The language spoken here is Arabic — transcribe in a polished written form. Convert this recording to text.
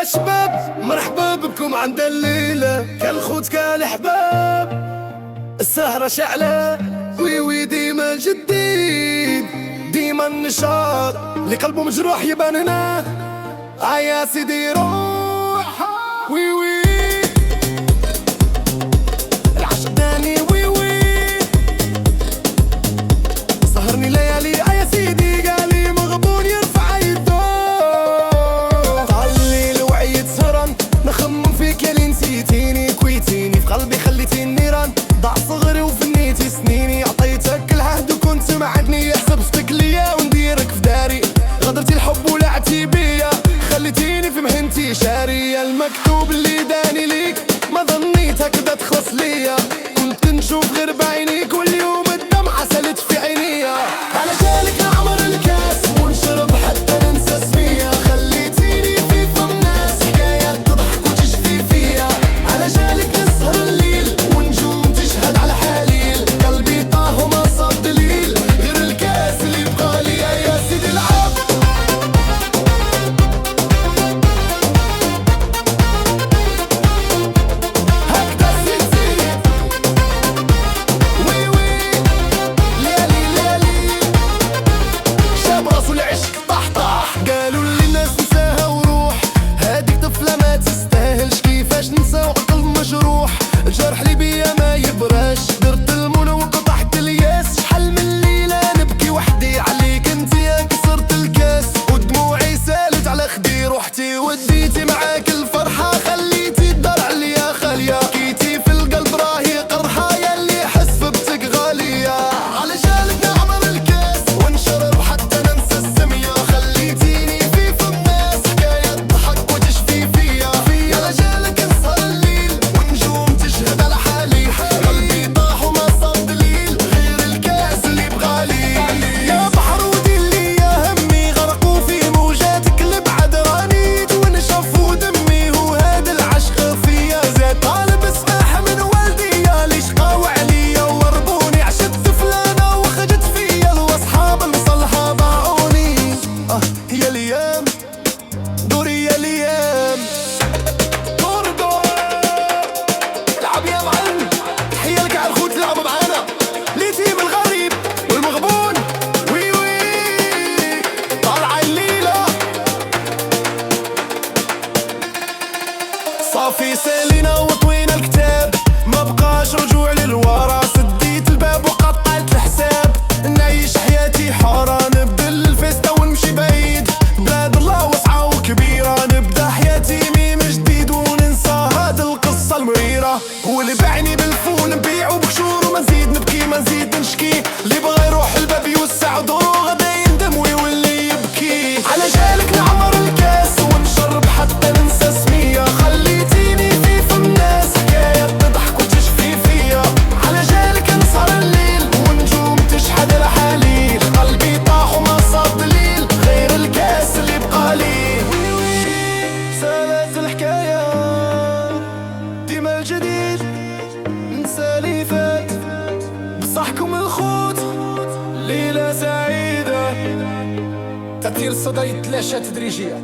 شباب مرحبا بكم عند الليلة، كالخوت كالحباب السهرة شعلة. وي ديما جديد ديما النشاط، اللي قلبه مجروح يبان هنا. يا سيدي روح وي العشق داني وي سهرني ليالي. يا سيدي قالي مغبون يرفع يدو. تعلي الوعي سهران نخمم فيك يا اللي نسيتيني، كويتيني في قلبي خليتي النيران. ضاع صغري وفنيتي سنيني، عطيتك العهد وكنت معدني. حسبتك ليا ونديرك في داري، غدرتي الحب ولعتي بيا، خليتيني في مهنتي شارية. المكتوب اللي داني ليك ما ظنيتك دا تخلص ليا، كنت نشوف غير بعينيك واليوم الدمعة سالت في عينيا. على جالك نعمر الكاس ونشرب حتى ننسى اسمية، خليتيني في فم ناس حكايات تضحك وتشفي فيا. على جالك نسهر الليل ونجوم تشهد على حالي، قلبي طاه وما صاب دليل غير الكاس اللي بقالي. يا سيدي العب الجرح لي بيا ما يبراش، درت المنى وقطعت الياس. شحال من ليلة نبكي وحدي عليك انت يا كسرت الكاس، ودموعي سالت على خدي. روحتي وديتي معاك الفرحة، خليتي الدار عليا خالية. بكيتي في القلب راهي قرحة يا اللي حسبتك غالية. على جالك نعمر الكاس ونشرب حتى ننسى السمية، خليتيني في فم ناس حكاية تضحك وتشفي فيا. على جالك نسهر الليل ونجوم تشهد على حالي، قلبي طاح وما صاب دليل غير الكاس اللي بغالي. يا بحر ودلي يا همي غرقوا في موجاتك البعد، راني تونشف ودمي وهذا العشق فيا زاد. طالب سماح من والدي يا ليش قاوى عليا وربوني، عشت فلانة وخجت فيا واصحاب المصلحة باعوني. هي الايام دوري يا الايام العب يا معلم. تحية لك على الخوت لعبوا معانا، ليتيم الغريب والمغبون وي طالعة الليلة. صافي سالينا وطوينا الكتاب، ما بقاش رجوع للورا. سديت الباب وقطعت الحساب، نعيش حياتي حارة. نبدل الفيستا ونمشي بعيد، بلاد الله واسعة وكبيرة. نبدا حياتي ميم جديد وننسى هاد القصة المريرة. واللي باعني بالفول نبيعو بكشور وما نزيد نبكي ما نزيد نشكي. اللي بغا يروح الباب يوسع دورو غدا يندم ويولي يبكي. على جالك نعمر الكاس ونشرب حتى ننسى اسمية، خليتيني في فم ناس حكاية تضحك وتشفي فيا. على جالك نسهر الليل ونجوم تشحد على حالي، قلبي طاح وما صاب دليل غير الكاس اللي بقالي. سالت الحكاية ديما الجديد ننسى اللي فات، بصحكم الخوت ليلة سعيدة. تأثير الصدى يتلاشى تدريجيا.